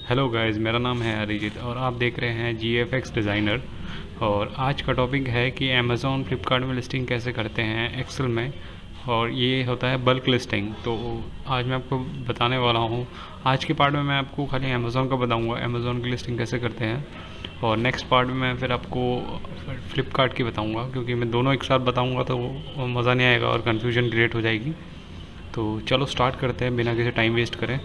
Hello guys, मेरा नाम है अरिजीत और आप देख रहे हैं GFX डिज़ाइनर। और आज का टॉपिक है कि अमेज़ॉन फ्लिपकार्ट में लिस्टिंग कैसे करते हैं एक्सेल में। और ये होता है बल्क लिस्टिंग। तो आज मैं आपको बताने वाला हूँ। आज के पार्ट में मैं आपको खाली अमेज़ॉन का बताऊँगा, अमेज़ॉन की लिस्टिंग कैसे करते हैं। और नेक्स्ट पार्ट में मैं फिर आपको फ्लिपकार्ट की बताऊँगा, क्योंकि मैं दोनों एक साथ बताऊँगा तो मज़ा नहीं आएगा और कन्फ्यूजन क्रिएट हो जाएगी। तो चलो स्टार्ट करते हैं बिना किसी टाइम वेस्ट करें।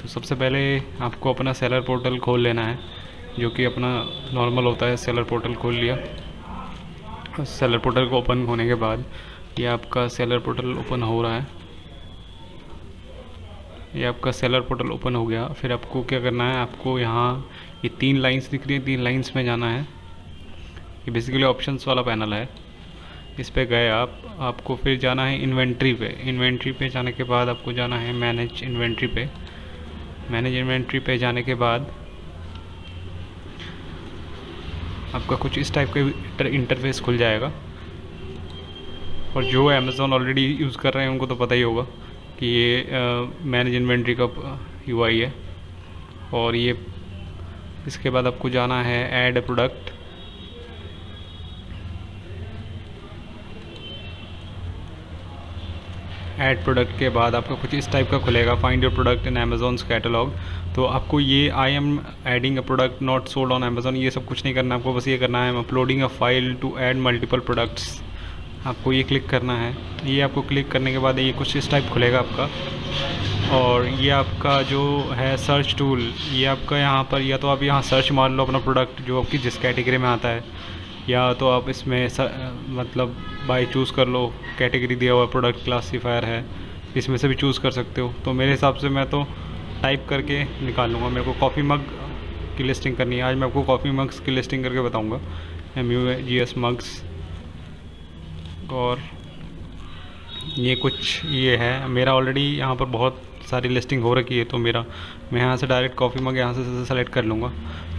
तो सबसे पहले आपको अपना सेलर पोर्टल खोल लेना है, जो कि अपना नॉर्मल होता है। सेलर पोर्टल खोल लिया। सेलर पोर्टल को ओपन होने के बाद ये आपका सेलर पोर्टल ओपन हो रहा है। ये आपका सेलर पोर्टल ओपन हो गया। फिर आपको क्या करना है, आपको यहाँ ये 3 लाइंस दिख रही है, 3 लाइंस में जाना है। ये बेसिकली ऑप्शंस वाला पैनल है। इस पे गए आपको फिर जाना है इन्वेंट्री पे। इन्वेंट्री पे जाने के बाद आपको जाना है मैनेज इन्वेंट्री पे। मैनेज इन्वेंट्री पे जाने के बाद आपका कुछ इस टाइप का इंटरफेस खुल जाएगा। और जो अमेज़ॉन ऑलरेडी यूज़ कर रहे हैं उनको तो पता ही होगा कि ये मैनेज इन्वेंट्री का UI है। और ये इसके बाद आपको जाना है ऐड प्रोडक्ट। ऐड प्रोडक्ट के बाद आपका कुछ इस टाइप का खुलेगा, find your product in Amazon's catalogue. तो आपको ये I am adding a product not sold on Amazon, ये सब कुछ नहीं करना आपको। बस ये करना है uploading a file to add multiple products. आपको ये क्लिक करना है। ये आपको क्लिक करने के बाद ये कुछ इस टाइप खुलेगा आपका। और ये आपका जो है सर्च टूल, ये आपका यहाँ पर या तो आप यहाँ सर्च मार लो अपना प्रोडक्ट जो आपकी जिस कैटेगरी में आता है, या तो आप इसमें मतलब बाय चूज़ कर लो। कैटेगरी दिया हुआ प्रोडक्ट क्लासीफायर है, इसमें से भी चूज़ कर सकते हो। तो मेरे हिसाब से मैं तो टाइप करके निकाल लूँगा। मेरे को कॉफ़ी मग की लिस्टिंग करनी है। आज मैं आपको कॉफ़ी मग्स की लिस्टिंग करके बताऊँगा, MUGS मग्स। और ये कुछ ये है मेरा ऑलरेडी यहाँ पर बहुत सारी लिस्टिंग हो रखी है, तो मैं यहाँ से डायरेक्ट कॉफ़ी मग यहाँ से सेलेक्ट कर लूँगा।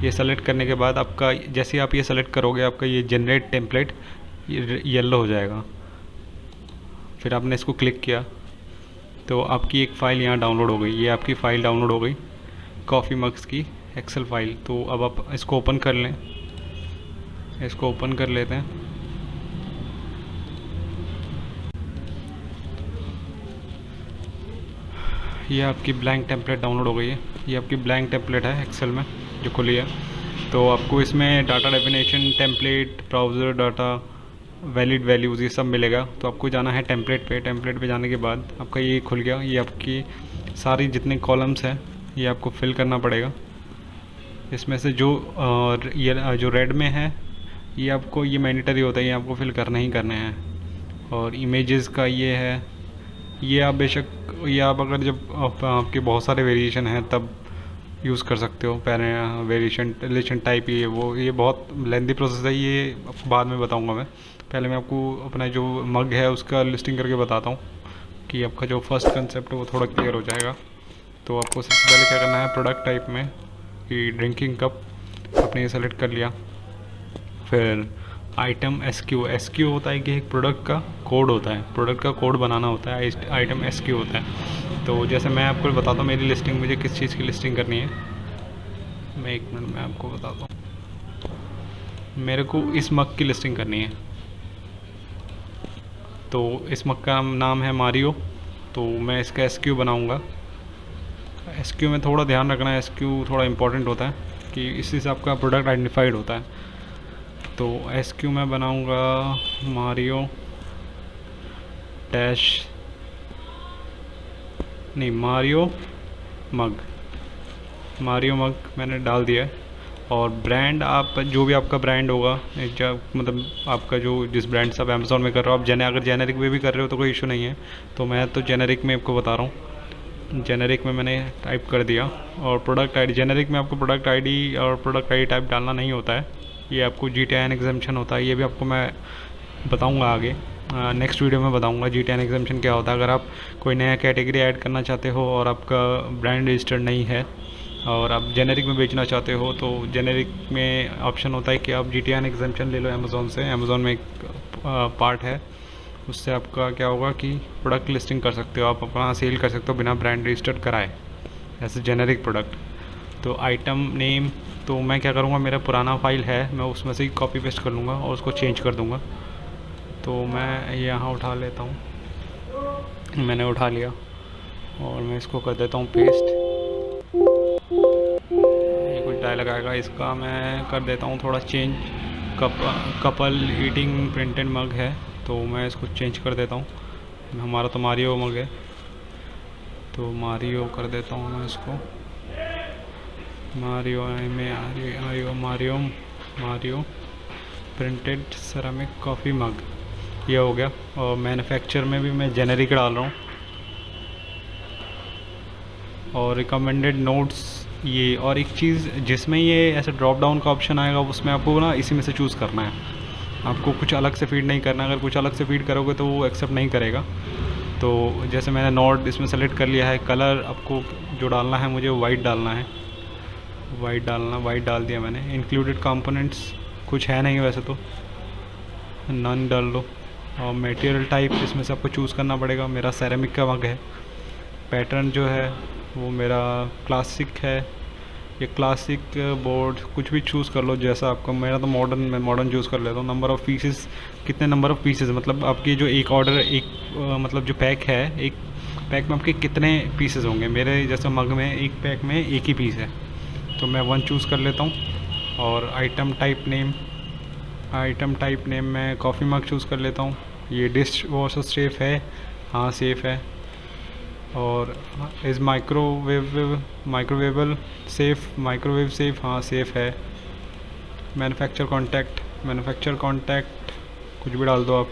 ये सेलेक्ट करने के बाद आपका जैसे ही आप ये सेलेक्ट करोगे, आपका ये जनरेट टेम्पलेट येलो हो जाएगा। फिर आपने इसको क्लिक किया तो आपकी एक फ़ाइल यहाँ डाउनलोड हो गई। ये आपकी फ़ाइल डाउनलोड हो गई, कॉफ़ी मग्स की एक्सेल फ़ाइल। तो अब आप इसको ओपन कर लें। इसको ओपन कर लेते हैं। ये आपकी ब्लैंक टेम्पलेट डाउनलोड हो गई है। ये आपकी ब्लैंक टेम्पलेट है एक्सेल में जो खुली है। तो आपको इसमें data definition, template, browser data, valid values, ये सब मिलेगा। तो आपको जाना है टेम्पलेट पे। टेम्पलेट पे जाने के बाद आपका ये खुल गया। ये आपकी सारी जितने कॉलम्स हैं ये आपको फिल करना पड़ेगा। इसमें से ये जो रेड में है ये आपको ये मैंडेटरी होता है, ये आपको फिल करना ही करने हैं। और इमेजेस का ये है, ये आप बेशक ये आप अगर जब आपके बहुत सारे वेरिएशन हैं तब यूज़ कर सकते हो। वेरिएशन रिलेशन टाइप ये बहुत लेंदी प्रोसेस है, ये आपको बाद में बताऊंगा मैं। पहले मैं आपको अपना जो मग है उसका लिस्टिंग करके बताता हूँ कि आपका जो फर्स्ट कंसेप्ट है वो थोड़ा क्लियर हो जाएगा। तो आपको सबसे पहले क्या करना है, प्रोडक्ट टाइप में कि ड्रिंकिंग कप आपने ये सेलेक्ट कर लिया। फिर आइटम SQ होता है कि एक प्रोडक्ट का कोड होता है, प्रोडक्ट का कोड बनाना होता है। आइटम SQ होता है। तो जैसे मैं आपको बताता हूँ मेरी लिस्टिंग, मुझे किस चीज़ की लिस्टिंग करनी है। मैं 1 मिनट में आपको बताता हूँ। मेरे को इस मग की लिस्टिंग करनी है। तो इस मग का नाम है मारियो। तो मैं इसका SQ बनाऊँगा। SQ में थोड़ा ध्यान रखना है, SQ थोड़ा इम्पोर्टेंट होता है कि इससे से आपका प्रोडक्ट आइडेंटिफाइड होता है। तो SQ में बनाऊंगा मारियो डैश नहीं मारियो मग मैंने डाल दिया है। और ब्रांड आप जो भी आपका ब्रांड होगा, मतलब आपका जो जिस ब्रांड से आप अमेज़ॉन में कर रहे हो, आप अगर जेनेरिक में भी कर रहे हो तो कोई इशू नहीं है। तो मैं तो जेनेरिक में आपको बता रहा हूँ। जेनेरिक में मैंने टाइप कर दिया। और प्रोडक्ट आईडी, जेनेरिक में आपको प्रोडक्ट आईडी और प्रोडक्ट आईडी टाइप डालना नहीं होता है। ये आपको GTN एग्जाम्पशन होता है। ये भी आपको मैं बताऊंगा आगे, नेक्स्ट वीडियो में बताऊंगा GTN एग्जाम्पशन क्या होता है। अगर आप कोई नया कैटेगरी ऐड करना चाहते हो और आपका ब्रांड रजिस्टर्ड नहीं है और आप जेनेरिक में बेचना चाहते हो, तो जेनेरिक में ऑप्शन होता है कि आप GTN एग्जाम्पशन ले लो अमेज़ॉन से। अमेज़ॉन में एक पार्ट है, उससे आपका क्या होगा कि प्रोडक्ट लिस्टिंग कर सकते हो, आप अपना सेल कर सकते हो बिना ब्रांड रजिस्टर्ड कराए, ऐसे जेनेरिक प्रोडक्ट। तो आइटम नेम, तो मैं क्या करूँगा, मेरा पुराना फाइल है, मैं उसमें से ही कॉपी पेस्ट कर लूँगा और उसको चेंज कर दूँगा। तो मैं यहाँ उठा लेता हूँ, मैंने उठा लिया और मैं इसको कर देता हूँ पेस्ट। ये कुछ डायलॉग आएगा, इसका मैं कर देता हूँ थोड़ा चेंज। कपल ईटिंग प्रिंटेड मग है, तो मैं इसको चेंज कर देता हूँ। हमारा तो मारियो मग है, तो मारियो कर देता हूँ मैं इसको, मारियो में Mario printed ceramic coffee mug, ये हो गया। और मैन्युफैक्चर में भी मैं जेनेरिक डाल रहा हूँ। और रिकमेंडेड नोट्स ये, और एक चीज़ जिसमें ये ऐसे ड्रॉप डाउन का ऑप्शन आएगा, उसमें आपको ना इसी में से चूज़ करना है, आपको कुछ अलग से फीड नहीं करना। अगर कुछ अलग से फीड करोगे तो वो एक्सेप्ट नहीं करेगा। तो जैसे मैंने नोट इसमें सेलेक्ट कर लिया है, कलर आपको जो डालना है मुझे वाइट डालना है, वाइट डाल दिया मैंने। इंक्लूडेड कंपोनेंट्स कुछ है नहीं वैसे तो, नन डाल लो। और मटेरियल टाइप इसमें से आपको चूज़ करना पड़ेगा, मेरा सेरेमिक का मग है। पैटर्न जो है वो मेरा क्लासिक है, ये क्लासिक बोर्ड कुछ भी चूज़ कर लो जैसा आपका। मेरा तो मॉडर्न, मैं मॉडर्न चूज़ कर लेता हूँ। नंबर ऑफ़ पीसेस, कितने नंबर ऑफ़ पीसेस, मतलब आपकी जो एक ऑर्डर, एक मतलब जो पैक है, एक पैक में आपके कितने पीसेस होंगे। मेरे जैसे मग में एक पैक में एक ही पीस है, तो मैं 1 चूज़ कर लेता हूँ। और आइटम टाइप नेम मैं कॉफ़ी मग चूज़ कर लेता हूँ। ये डिश वॉशर सेफ़ है, हाँ सेफ़ है। और इज़ माइक्रोवेबल सेफ़, माइक्रोवेव सेफ़, हाँ सेफ़ है। मैन्युफैक्चर कॉन्टैक्ट कुछ भी डाल दो आप,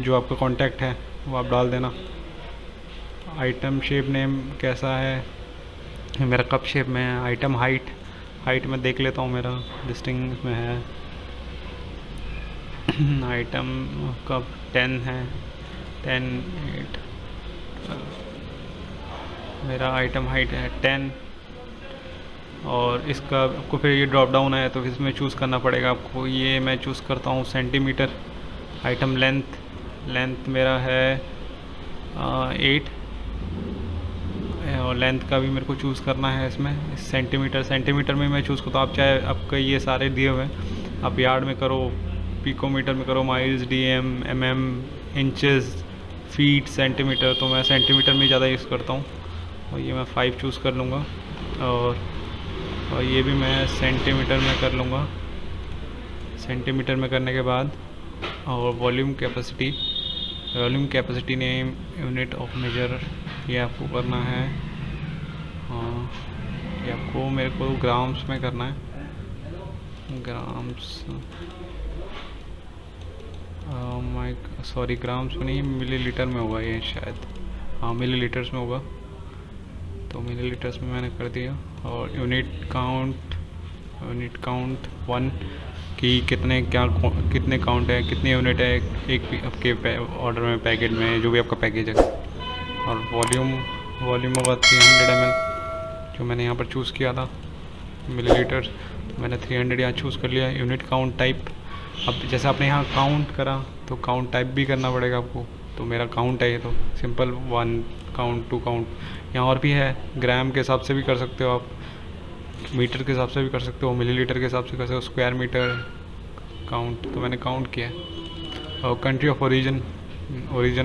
जो आपका कॉन्टैक्ट है वो आप डाल देना। आइटम शेप नेम कैसा है, मेरा कप शेप में है। आइटम हाइट में देख लेता हूँ, मेरा डिस्टिंग में है। आइटम कप 10 है, 10 8 मेरा आइटम हाइट है 10। और इसका आपको फिर ये ड्रॉप डाउन है, तो इसमें चूज़ करना पड़ेगा आपको। ये मैं चूज़ करता हूँ सेंटीमीटर। आइटम लेंथ मेरा है 8, और लेंथ का भी मेरे को चूज़ करना है इसमें। सेंटीमीटर में मैं चूज़ करता हूँ। आप चाहे आपका ये सारे दिए हुए हैं, आप यार्ड में करो, पिकोमीटर में करो, miles, DM, mm, inches, feet, centimetre, तो मैं सेंटीमीटर में ज़्यादा यूज़ करता हूँ। और ये मैं 5 चूज़ कर लूँगा। और ये भी मैं सेंटीमीटर में कर लूँगा। सेंटीमीटर में करने के बाद, और volume capacity name unit of measure, ये आपको करना है। हाँ, ये आपको मेरे को ग्राम्स में करना है, ग्राम्स, ग्राम्स में नहीं, मिलीलीटर में होगा ये शायद, हाँ मिलीलीटर्स में होगा। तो मिलीलीटर्स में मैंने कर दिया। और यूनिट काउंट 1 कि कितने काउंट है, कितने यूनिट है एक आपके ऑर्डर में, पैकेट में, जो भी आपका पैकेज है। और वॉल्यूम होगा 300 ml, जो मैंने यहाँ पर चूज़ किया था मिलीलीटर, तो मैंने 300 यहाँ चूज़ कर लिया। यूनिट काउंट टाइप, अब जैसे आपने यहाँ काउंट करा तो काउंट टाइप भी करना पड़ेगा आपको। तो मेरा काउंट है ये, तो सिंपल 1 काउंट, 2 काउंट। यहाँ और भी है, ग्राम के हिसाब से भी कर सकते हो आप, मीटर के हिसाब से भी कर सकते हो, मिलीलीटर के हिसाब से कर सकते हो, स्क्वायर मीटर काउंट। तो मैंने काउंट किया है। और कंट्री ऑफ ओरिजिन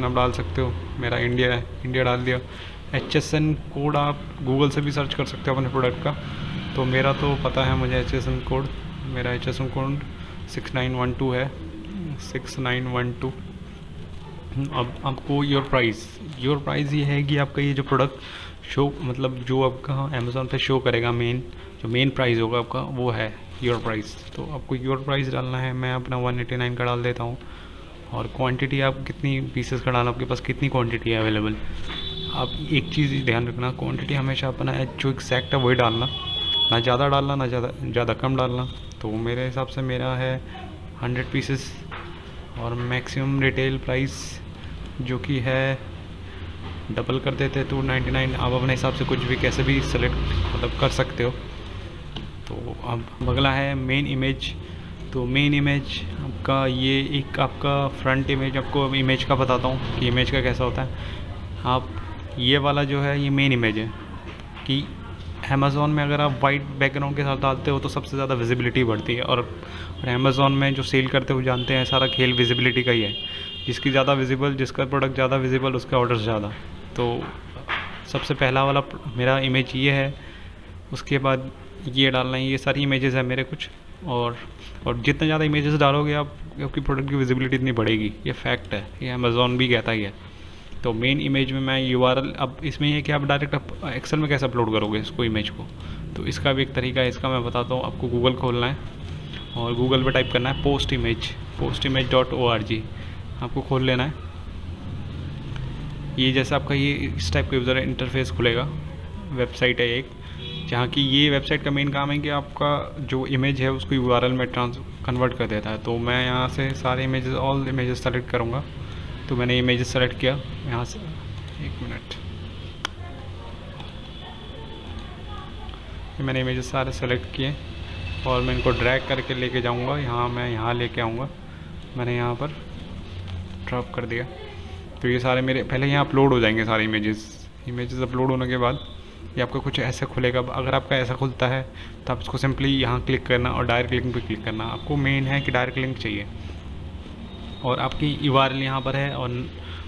आप डाल सकते हो, मेरा इंडिया है, इंडिया डाल दिया। HSN कोड आप गूगल से भी सर्च कर सकते हो अपने प्रोडक्ट का। तो मेरा तो पता है मुझे HSN कोड, मेरा HSN कोड 6912 है, 6912। अब आपको योर प्राइस ये है कि आपका ये जो प्रोडक्ट शो, मतलब जो आपका अमेज़ॉन पे शो करेगा, जो मेन प्राइस होगा आपका वो है योर प्राइस। तो आपको योर प्राइस डालना है, मैं अपना 189 का डाल देता हूँ। और क्वांटिटी आप कितनी पीसेस का डालना, आपके पास कितनी क्वांटिटी है अवेलेबल। आप एक चीज़ ध्यान रखना, क्वांटिटी हमेशा अपना जो एग्जैक्ट है वही डालना, ना ज़्यादा डालना ना ज़्यादा कम डालना। तो मेरे हिसाब से मेरा है 100 पीसेस। और मैक्सिमम रिटेल प्राइस जो कि है, डबल कर देते 299। आप अपने हिसाब से कुछ भी कैसे भी सेलेक्ट मतलब कर सकते हो। तो अब अगला है मेन इमेज। तो मेन इमेज आपका ये एक आपका फ्रंट इमेज, आपको इमेज का बताता हूँ कि इमेज का कैसा होता है। आप ये वाला जो है ये मेन इमेज है कि अमेज़ॉन में अगर आप वाइट बैकग्राउंड के साथ डालते हो तो सबसे ज़्यादा विजिबिलिटी बढ़ती है। और अमेज़ॉन में जो सेल करते हो जानते हैं सारा खेल विजिबिलिटी का ही है। जिसकी ज़्यादा विजिबल, जिसका प्रोडक्ट ज़्यादा विजिबल, उसका ऑर्डर ज़्यादा। तो सबसे पहला वाला मेरा इमेज ये है, उसके बाद ये डालना है। ये सारी इमेजेस है मेरे कुछ, और जितने ज़्यादा इमेजेस डालोगे आप, आपकी प्रोडक्ट की विजिबिलिटी इतनी बढ़ेगी। ये फैक्ट है, ये अमेज़ॉन भी कहता ही है। तो मेन इमेज में मैं URL, अब इसमें ये कि आप डायरेक्ट एक्सेल में कैसे अपलोड करोगे इसको, इमेज को, तो इसका भी एक तरीका है। इसका मैं बताता हूँ। आपको गूगल खोलना है और गूगल पे टाइप करना है postimage.org, आपको खोल लेना है। ये जैसे आपका ये इस टाइप का यूज़र इंटरफेस खुलेगा। वेबसाइट है एक, जहाँ की ये वेबसाइट का मेन काम है कि आपका जो इमेज है उसको URL में कन्वर्ट कर देता है। तो मैं यहाँ से सारे इमेजेस, ऑल इमेजेस सेलेक्ट करूँगा। तो मैंने इमेजेस सेलेक्ट किया यहाँ से, एक मिनट, ये मैंने इमेजेस सारे सेलेक्ट किए और मैं इनको ड्रैग करके लेके जाऊँगा यहाँ। मैं यहाँ लेके आऊँगा, मैंने यहाँ पर ड्रॉप कर दिया। तो ये सारे मेरे पहले यहाँ अपलोड हो जाएंगे सारे इमेजेस अपलोड होने के बाद ये आपका कुछ ऐसा खुलेगा। अगर आपका ऐसा खुलता है तो आप इसको सिंपली यहाँ क्लिक करना और डायरेक्ट लिंक पे क्लिक करना। आपको मेन है कि डायरेक्ट लिंक चाहिए, और आपकी URL यहाँ पर है, और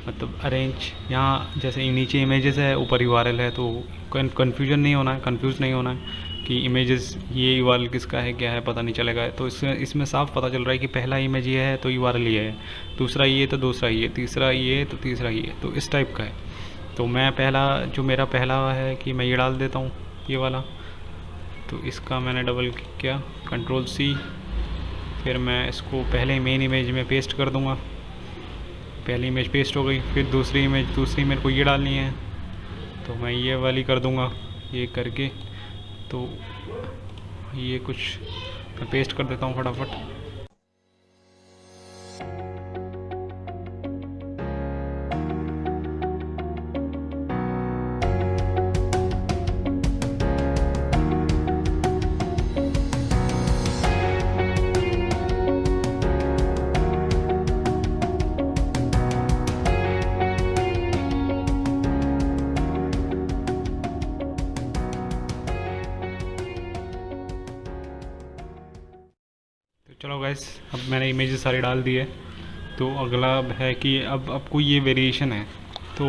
मतलब अरेंज यहाँ जैसे नीचे इमेजेस है, ऊपर URL है। तो कन्फ्यूज़ नहीं होना है कि इमेजेस ये URL किसका है, क्या है, पता नहीं चलेगा। तो इसमें साफ पता चल रहा है कि पहला इमेज ये है तो URL ये है, दूसरा ये तो दूसरा ये, तीसरा ये तो तीसरा ये, तो इस टाइप का है। तो मैं मेरा पहला है कि मैं ये डाल देता हूँ, ये वाला। तो इसका मैंने डबल क्लिक किया, Ctrl+C, फिर मैं इसको पहले मेन इमेज में पेस्ट कर दूँगा। पहली इमेज पेस्ट हो गई। फिर दूसरी मेरे को ये डालनी है, तो मैं ये वाली कर दूँगा। ये करके तो ये कुछ मैं पेस्ट कर देता हूँ फटाफट। चलो गाइस, अब मैंने इमेजेस सारे डाल दिए। तो अगला है कि अब आपको ये वेरिएशन है। तो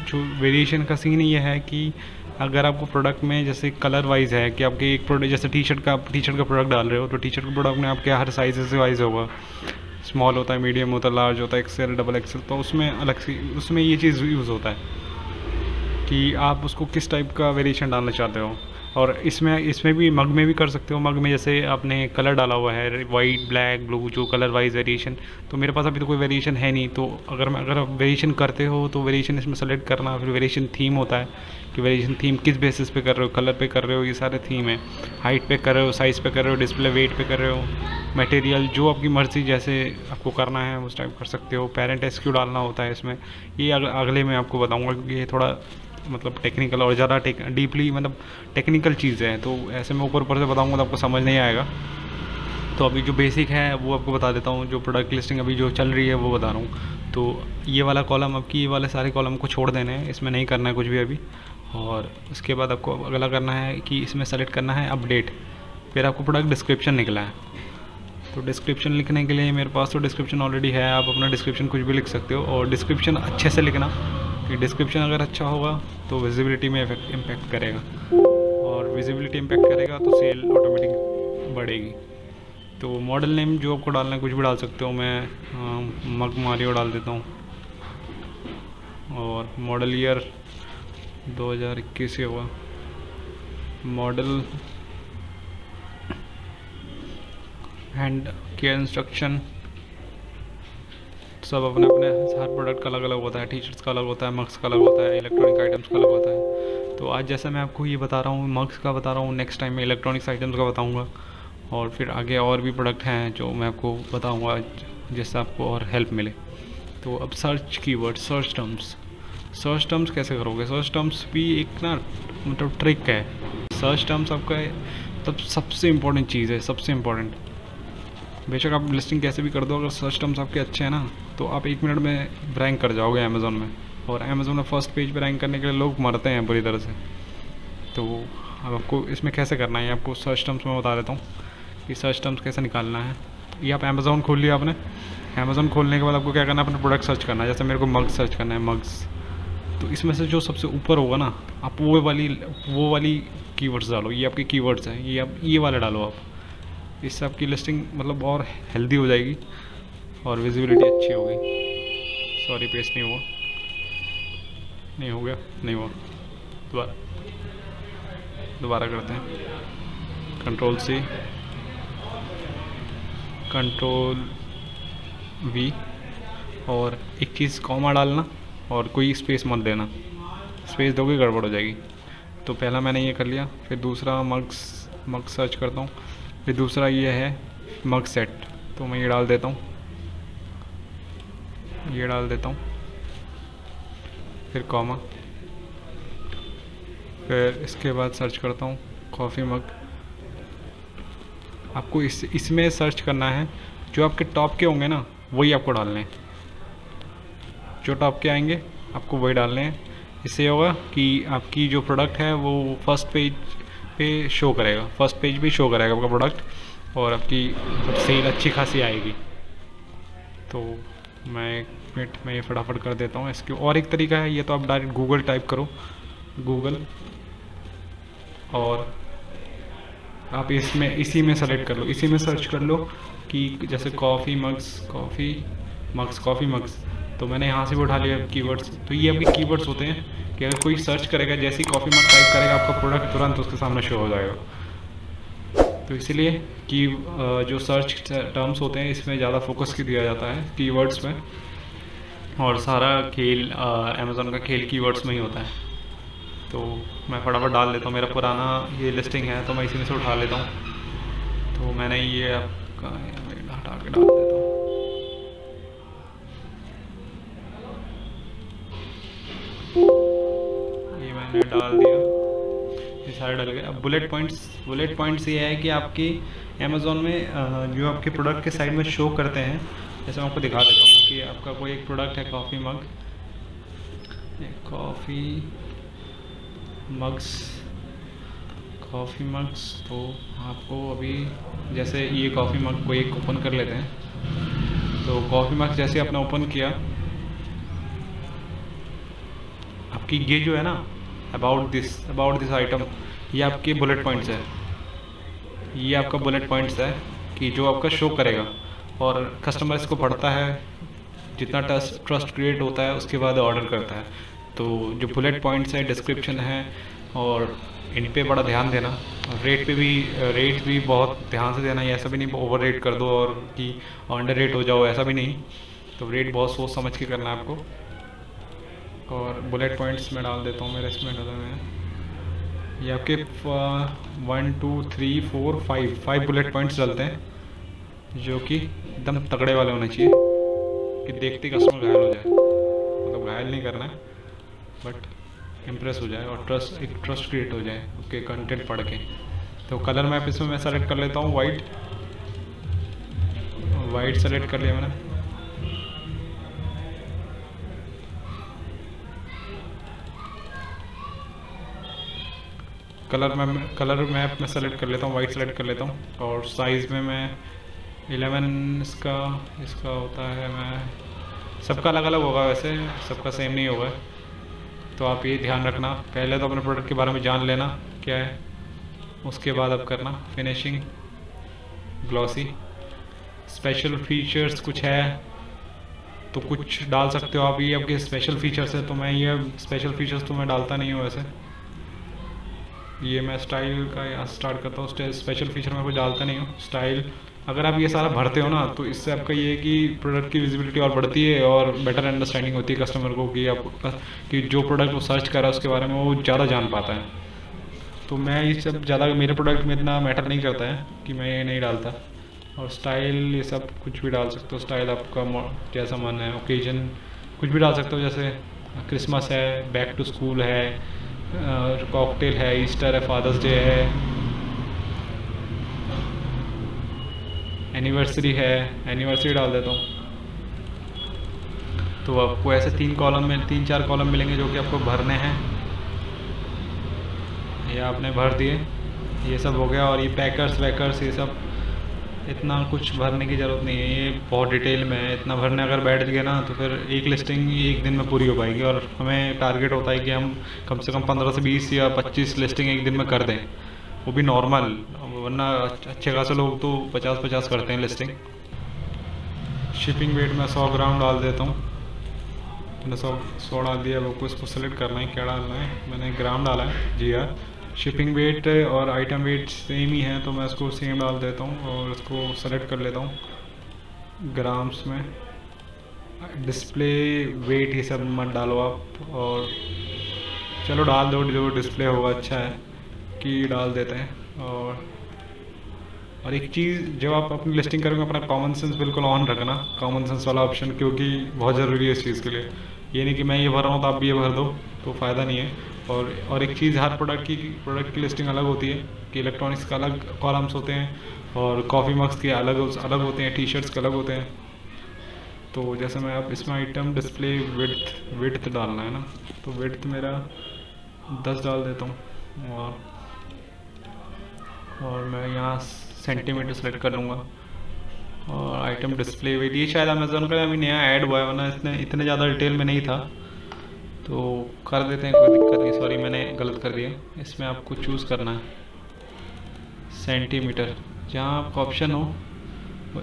जो वेरिएशन का सीन ये है कि अगर आपको प्रोडक्ट में जैसे कलर वाइज है कि आपके एक प्रोडक्ट, जैसे टी शर्ट का प्रोडक्ट डाल रहे हो, तो टी शर्ट के प्रोडक्ट में आपके हर साइज से वाइज होगा। स्मॉल होता है, मीडियम होता है, लार्ज होता है, XL, XXL। तो उसमें अलग से उसमें ये चीज़ यूज़ होता है कि आप उसको किस टाइप का वेरिएशन डालना चाहते हो। और इसमें भी मग में भी कर सकते हो। मग में जैसे आपने कलर डाला हुआ है, वाइट, ब्लैक, ब्लू, जो कलर वाइज वेरिएशन। तो मेरे पास अभी तो कोई वेरिएशन है नहीं। तो अगर आप वेरिएशन करते हो तो वेरिएशन इसमें सेलेक्ट करना। फिर वेरिएशन थीम होता है कि वेरिएशन थीम किस बेसिस पे कर रहे हो, कलर पे कर रहे हो, ये सारे थीम है। हाइट पे कर रहे हो, साइज़ पे कर रहे हो, डिस्प्ले वेट पे कर रहे हो, मटेरियल, जो आपकी मर्ज़ी जैसे आपको करना है उस टाइप कर सकते हो। पेरेंट SQ डालना होता है इसमें। ये अगले में आपको बताऊँगा, क्योंकि ये थोड़ा मतलब टेक्निकल और ज़्यादा डीपली मतलब टेक्निकल चीज़ें हैं। तो ऐसे मैं ऊपर से बताऊंगा तो आपको समझ नहीं आएगा। तो अभी जो बेसिक है वो आपको बता देता हूँ। जो प्रोडक्ट लिस्टिंग अभी जो चल रही है वो बता रहा हूँ। तो ये वाला कॉलम, आपकी ये वाले सारे कॉलम को छोड़ देने हैं, इसमें नहीं करना है कुछ भी अभी। और उसके बाद आपको अगला करना है कि इसमें सेलेक्ट करना है अपडेट। फिर आपको प्रोडक्ट डिस्क्रिप्शन निकला है। तो डिस्क्रिप्शन लिखने के लिए मेरे पास तो डिस्क्रिप्शन ऑलरेडी है। आप अपना डिस्क्रिप्शन कुछ भी लिख सकते हो, और डिस्क्रिप्शन अच्छे से लिखना, कि डिस्क्रिप्शन अगर अच्छा होगा तो विजिबिलिटी में इम्पैक्ट करेगा, और विजिबिलिटी इम्पैक्ट करेगा तो सेल ऑटोमेटिक बढ़ेगी। तो मॉडल नेम जो आपको डालना है कुछ भी डाल सकते हो। मैं मग मारियो डाल देता हूँ, और मॉडल ईयर 2021 से होगा। मॉडल हैंड केयर इंस्ट्रक्शन, सब अपने अपने हर प्रोडक्ट का अलग अलग होता है। टी शर्ट्स का अलग होता है, मग्स का अलग होता है, इलेक्ट्रॉनिक आइटम्स का अलग होता है। तो आज जैसा मैं आपको ये बता रहा हूँ, मग्स का बता रहा हूँ, नेक्स्ट टाइम मैं इलेक्ट्रॉनिक्स आइटम्स का बताऊँगा। और फिर आगे और भी प्रोडक्ट हैं जो मैं आपको बताऊँगा, जिससे आपको और हेल्प मिले। तो अब सर्च कीवर्ड, सर्च टर्म्स कैसे करोगे। सर्च टर्म्स भी एक ना मतलब ट्रिक है। सर्च टर्म्स आपका मतलब सबसे इम्पोर्टेंट चीज़ है, सबसे इम्पोर्टेंट। बेशक आप लिस्टिंग कैसे भी कर दो, अगर सर्च टर्म्स आपके अच्छे हैं ना तो आप 1 मिनट में रैंक कर जाओगे अमेज़ोन में। और अमेज़ोन में फर्स्ट पेज पे रैंक करने के लिए लोग मरते हैं बुरी तरह से। तो अब आपको इसमें कैसे करना है, आपको सर्च टर्म्स में बता देता हूँ कि सर्च टर्म्स कैसे निकालना है। ये आप अमेज़ॉन खोल लिया आपने। अमेज़ॉन खोलने के बाद आपको क्या करना है, अपना प्रोडक्ट सर्च करना है। जैसे मेरे को मग सर्च करना है, मग्स। तो इसमें से जो सबसे ऊपर होगा ना, आप वो वाली कीवर्ड्स डालो। ये आपके कीवर्ड्स हैं, ये आप ये वाले डालो आप। इससे आपकी लिस्टिंग मतलब और हेल्दी हो जाएगी और विजिबिलिटी अच्छी होगी। सॉरी, पेस्ट नहीं हुआ, नहीं हो गया, नहीं हुआ। दोबारा करते हैं। कंट्रोल C, कंट्रोल V, और एक चीज़ कॉमा डालना और कोई स्पेस मत देना। स्पेस दोगे गड़बड़ हो जाएगी। तो पहला मैंने ये कर लिया, फिर दूसरा मग सर्च करता हूँ, फिर दूसरा ये है मग सेट, तो मैं ये डाल देता हूँ, ये डाल देता हूँ, फिर कॉमा, फिर इसके बाद सर्च करता हूँ कॉफ़ी मग। आपको इसमें सर्च करना है, जो आपके टॉप के होंगे ना वही आपको डालने हैं। जो टॉप के आएंगे आपको वही डालने हैं। इससे होगा कि आपकी जो प्रोडक्ट है वो फर्स्ट पेज पे शो करेगा, फर्स्ट पेज पे शो करेगा आपका प्रोडक्ट, और आपकी सेल अच्छी खासी आएगी। तो मैं एक मिनट में ये फटाफट कर देता हूँ। इसके और एक तरीका है, ये तो आप डायरेक्ट गूगल टाइप करो, गूगल, और आप इसमें इसी में सेलेक्ट कर लो, इसी में सर्च कर लो कि जैसे कॉफ़ी मग्स। तो मैंने यहाँ से भी उठा लिया कीवर्ड्स। तो ये आपके कीवर्ड्स होते हैं कि अगर कोई सर्च करेगा, जैसे ही कॉफ़ी मग टाइप करेगा, आपका प्रोडक्ट तुरंत उसके सामने शो हो जाएगा। तो इसीलिए कि जो सर्च टर्म्स होते हैं इसमें ज़्यादा फोकस दिया जाता है कीवर्ड्स में, और सारा खेल अमेज़ॉन का खेल कीवर्ड्स में ही होता है। तो मैं फटाफट डाल लेता हूँ, मेरा पुराना ये लिस्टिंग है तो मैं इसी में से उठा लेता हूँ। तो मैंने ये आपका हटा के डाल देता हूँ। ये मैंने डाल दिया, ये सारे डल गए। अब बुलेट पॉइंट्स ये है कि आपकी अमेज़ॉन में जो आपके प्रोडक्ट के साइड में शो करते हैं। जैसे मैं आपको दिखा देता हूँ कि आपका कोई एक प्रोडक्ट है कॉफ़ी मग्स, तो आपको अभी जैसे ये कॉफ़ी मग को एक ओपन कर लेते हैं। तो कॉफ़ी मग जैसे आपने ओपन किया, आपकी ये जो है ना अबाउट दिस आइटम, ये आपके बुलेट पॉइंट्स है। ये आपका बुलेट पॉइंट्स है कि जो आपका शो करेगा, और कस्टमर इसको पढ़ता है, जितना ट्रस्ट क्रिएट होता है उसके बाद ऑर्डर करता है। तो जो बुलेट पॉइंट्स है, डिस्क्रिप्शन है, और इन पे बड़ा ध्यान देना। रेट भी बहुत ध्यान से देना। ऐसा भी नहीं ओवर रेट कर दो और कि अंडर रेट हो जाओ, ऐसा भी नहीं। तो रेट बहुत सोच समझ के करना है आपको। और बुलेट पॉइंट्स में डाल देता हूँ, मेरे इसमें डाले हुए हैं। ये आपके 1 2 3 4 5 बुलेट पॉइंट्स डालते हैं, जो कि एकदम तगड़े वाले होने चाहिए कि देखते कस्टमर घायल हो जाए। मतलब घायल नहीं करना है, बट इम्प्रेस हो जाए और एक ट्रस्ट क्रिएट हो जाए ओके कंटेंट पढ़ के। तो कलर मैप इसमें मैं सेलेक्ट कर लेता हूँ, वाइट सेलेक्ट कर लिया मैंने। कलर मैप में सेलेक्ट कर लेता हूँ, वाइट सेलेक्ट कर लेता हूँ। और साइज़ में मैं 11 इसका होता है। मैं सबका अलग अलग होगा, वैसे सबका सेम नहीं होगा। तो आप ये ध्यान रखना, पहले तो अपने प्रोडक्ट के बारे में जान लेना क्या है, उसके बाद अब करना फिनिशिंग, ग्लॉसी। स्पेशल फीचर्स कुछ है तो कुछ डाल सकते हो आप, ये आपके स्पेशल फीचर्स है। तो मैं ये स्पेशल फीचर्स तो मैं डालता नहीं हूँ वैसे। ये मैं स्टाइल का यहाँ स्टार्ट करता हूँ, स्पेशल फीचर मैं कोई डालता नहीं हूँ। स्टाइल अगर आप ये सारा भरते हो ना, तो इससे आपका ये है कि प्रोडक्ट की विजिबिलिटी और बढ़ती है और बेटर अंडरस्टैंडिंग होती है कस्टमर को कि आप कि जो प्रोडक्ट वो सर्च कर रहा है उसके बारे में वो ज़्यादा जान पाता है। तो मैं ये सब ज़्यादा मेरे प्रोडक्ट में इतना मैटर नहीं करता है कि मैं ये नहीं डालता। और स्टाइल ये सब कुछ भी डाल सकते हो, स्टाइल आपका जैसा मन है, ओकेजन कुछ भी डाल सकते हो। जैसे क्रिसमस है, बैक टू स्कूल है, कॉकटेल है, ईस्टर है, फादर्स डे है, एनिवर्सरी है, एनिवर्सरी डाल देता हूँ। तो आपको ऐसे 3 4 कॉलम मिलेंगे जो कि आपको भरने हैं। ये आपने भर दिए, ये सब हो गया। और ये पैकर्स वैकर्स ये सब इतना कुछ भरने की ज़रूरत नहीं है, ये बहुत डिटेल में है। इतना भरने अगर बैठ गए ना तो फिर एक लिस्टिंग एक दिन में पूरी हो पाएगी। और हमें टारगेट होता है कि हम कम से कम 15 से 20 या 25 लिस्टिंग एक दिन में कर दें, वो भी नॉर्मल, वरना अच्छे खासे लोग तो 50-50 करते हैं लिस्टिंग। शिपिंग वेट मैं 100 ग्राम डाल देता हूँ। मैंने 100 डाल दिया। अब आपको इसको सेलेक्ट करना है क्या डालना है, मैंने ग्राम डाला है जी हाँ। शिपिंग वेट और आइटम वेट सेम ही है तो मैं इसको सेम डाल देता हूँ और इसको सेलेक्ट कर लेता हूँ ग्राम्स में। डिस्प्ले वेट ये सब मत डालो आप, और चलो डाल दो, जो डिस्प्ले होगा अच्छा है कि डाल देते हैं। और एक चीज़, जब आप अपनी लिस्टिंग करोगे अपना कॉमन सेंस बिल्कुल ऑन रखना, कॉमन सेंस वाला ऑप्शन, क्योंकि बहुत ज़रूरी है इस चीज़ के लिए। ये नहीं कि मैं ये भर रहा हूँ तो आप भी ये भर दो, तो फ़ायदा नहीं है। और एक चीज़, हर प्रोडक्ट की लिस्टिंग अलग होती है कि इलेक्ट्रॉनिक्स का अलग कॉलम्स होते हैं और कॉफ़ी मग्स के अलग होते हैं, टी शर्ट्स के अलग होते हैं। तो जैसे मैं अब इसमें आइटम डिस्प्ले विड्थ डालना है ना, तो विड्थ मेरा 10 डाल देता हूँ। और मैं यहाँ सेंटीमीटर सेलेक्ट कर लूँगा। और आइटम डिस्प्ले वेट, ये शायद अमेज़ोन का अभी नया ऐड हुआ है, वरना इतने ज़्यादा डिटेल में नहीं था, तो कर देते हैं, कोई दिक्कत नहीं। सॉरी मैंने गलत कर दिया। इसमें आपको चूज़ करना है सेंटीमीटर, जहाँ आपका ऑप्शन हो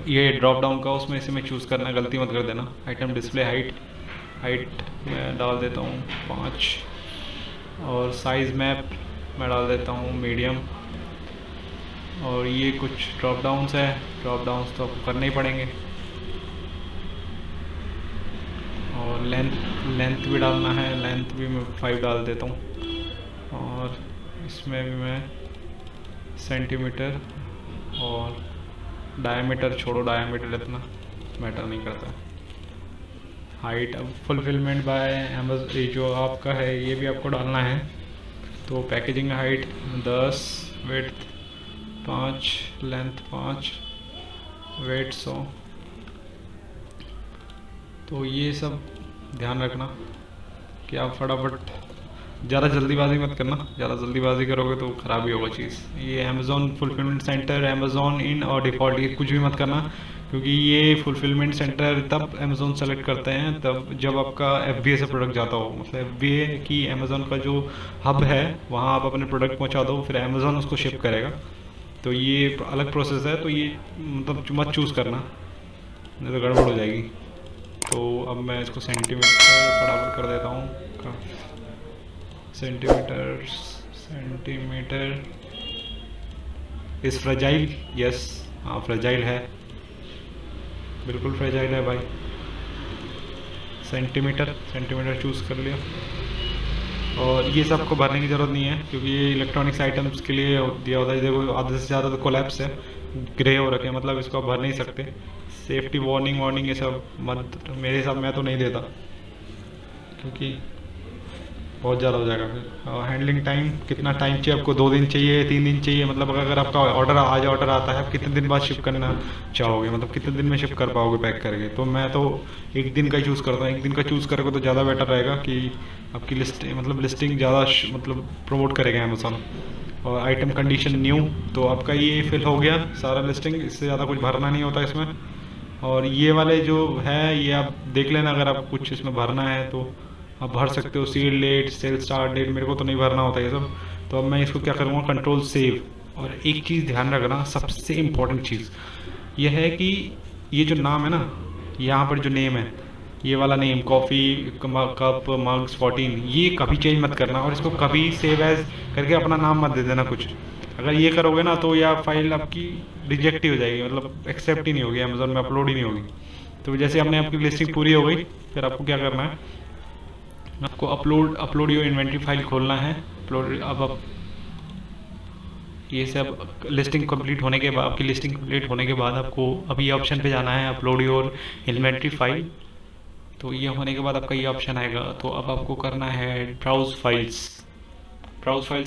ये ड्रॉप डाउन का, उसमें इसे में चूज़ करना है, गलती मत कर देना। आइटम डिस्प्ले हाइट मैं डाल देता हूँ 5, और साइज़ मैप मैं डाल देता हूँ मीडियम। और ये कुछ ड्रॉप डाउन्स है, ड्रॉप डाउन्स तो आपको करने ही पड़ेंगे। और लेंथ भी डालना है, लेंथ भी मैं 5 डाल देता हूँ। और इसमें भी मैं सेंटीमीटर, और डायमीटर छोड़ो, डायमीटर इतना मैटर नहीं करता। हाइट, अब फुलफिलमेंट बाय अमेज़न ये जो आपका है ये भी आपको डालना है। तो packaging height 10, width 5, length 5, weight 100। तो ये सब ध्यान रखना कि आप फटाफट, ज़्यादा जल्दीबाजी मत करना, ज़्यादा जल्दीबाजी करोगे तो ख़राब ही होगा चीज़। ये अमेज़ॉन फुलफिलमेंट सेंटर, अमेज़ॉन इन और डिफ़ॉल्ट, ये कुछ भी मत करना, क्योंकि ये फुलफिलमेंट सेंटर तब अमेज़ॉन सेलेक्ट करते हैं तब जब आपका FBA से प्रोडक्ट जाता हो। मतलब FBA की अमेज़ॉन का जो हब है वहाँ आप अपने प्रोडक्ट पहुँचा दो, फिर अमेज़ॉन उसको शिप करेगा। तो ये अलग प्रोसेस है, तो ये मतलब मत चूज़ करना, नहीं तो गड़बड़ हो जाएगी। तो अब मैं इसको सेंटीमीटर बराबर कर देता हूँ। सेंटीमीटर इस फ्रेजाइल, यस हाँ फ्रेजाइल है, बिल्कुल फ्रेजाइल है भाई। सेंटीमीटर चूज़ कर लिया। और ये सब को भरने की ज़रूरत नहीं है, क्योंकि ये इलेक्ट्रॉनिक्स आइटम्स के लिए दिया होता है। देखो आधे से ज़्यादा तो कोलैप्स है, ग्रे हो रखे हैं, मतलब इसको आप भर नहीं सकते। सेफ्टी वार्निंग ये सब मत, मेरे हिसाब में तो नहीं देता, क्योंकि बहुत ज़्यादा हो जाएगा फिर। हैंडलिंग टाइम कितना टाइम चाहिए आपको, 2 दिन चाहिए, 3 दिन चाहिए, मतलब अगर आपका ऑर्डर आता है, आप कितने दिन बाद शिप करना चाहोगे, मतलब कितने दिन में शिप कर पाओगे पैक करके। तो मैं तो 1 दिन का ही चूज़ करता हूँ। 1 दिन का चूज़ करोगे तो ज़्यादा बेटर रहेगा कि आपकी लिस्टिंग ज़्यादा मतलब प्रमोट करेगा अमेज़ॉन। और आइटम कंडीशन न्यू, तो आपका ये फिल हो गया सारा लिस्टिंग, इससे ज़्यादा कुछ भरना नहीं होता इसमें। और ये वाले जो है ये आप देख लेना, अगर आप कुछ इसमें भरना है तो आप भर सकते हो। Sale date, sale start date, मेरे को तो नहीं भरना होता ये सब, तो अब मैं इसको क्या करूँगा, कंट्रोल सेव। और एक चीज़ ध्यान रखना, सबसे इम्पोर्टेंट चीज़ यह है कि ये जो नाम है ना, यहाँ पर जो नेम है, ये वाला नेम कॉफ़ी कप मग्स 14, ये कभी चेंज मत करना। और इसको कभी सेव एज करके अपना नाम मत दे देना कुछ। अगर ये करोगे ना तो यह फाइल आपकी रिजेक्ट ही हो जाएगी, मतलब एक्सेप्ट ही नहीं होगी, अमेज़ॉन में अपलोड ही नहीं होगी। तो जैसे हमने आपकी लिस्टिंग पूरी हो गई, फिर आपको क्या करना है, आपको अपलोड योर इन्वेंट्री फाइल खोलना है। अब ये सब लिस्टिंग कंप्लीट होने के बाद, आपकी लिस्टिंग कंप्लीट होने के बाद आपको अभी ये ऑप्शन पे जाना है, अपलोड योर इन्वेंट्री फाइल। तो ये होने के बाद आपका ये ऑप्शन आएगा। तो अब आपको करना है ब्राउज फाइल्स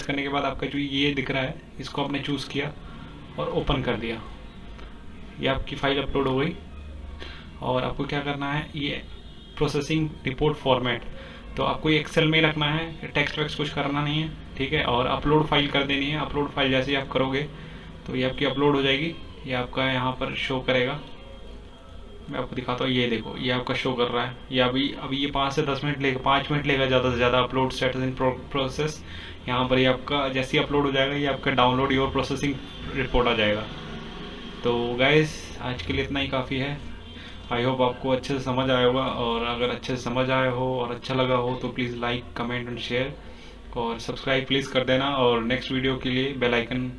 करने के बाद आपका जो ये दिख रहा है, इसको आपने चूज़ किया और ओपन कर दिया, ये आपकी फ़ाइल अपलोड हो गई। और आपको क्या करना है, ये प्रोसेसिंग रिपोर्ट फॉर्मेट, तो आपको ये एक्सेल में ही रखना है, टेक्स्ट वैक्स कुछ करना नहीं है, ठीक है। और अपलोड फाइल कर देनी है। अपलोड फाइल जैसे ही आप करोगे तो ये आपकी अपलोड हो जाएगी, ये आपका यहाँ पर शो करेगा। मैं आपको दिखाता हूँ, ये देखो ये आपका शो कर रहा है। ये अभी ये 5 से 10 मिनट लेगा, 5 मिनट लेगा ज़्यादा से ज़्यादा। अपलोड स्टेटस इन प्रोसेस, यहाँ पर ये आपका जैसे ही अपलोड हो जाएगा ये आपका डाउनलोड योर प्रोसेसिंग रिपोर्ट आ जाएगा। तो गाइस आज के लिए इतना ही काफ़ी है। आई होप आपको अच्छे से समझ आया होगा, और अगर अच्छे से समझ आया हो और अच्छा लगा हो तो please like comment and share, और सब्सक्राइब प्लीज़ कर देना, और नेक्स्ट वीडियो के लिए बेल आइकन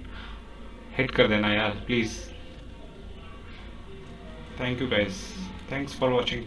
हिट कर देना यार please. Thank you guys, thanks for watching.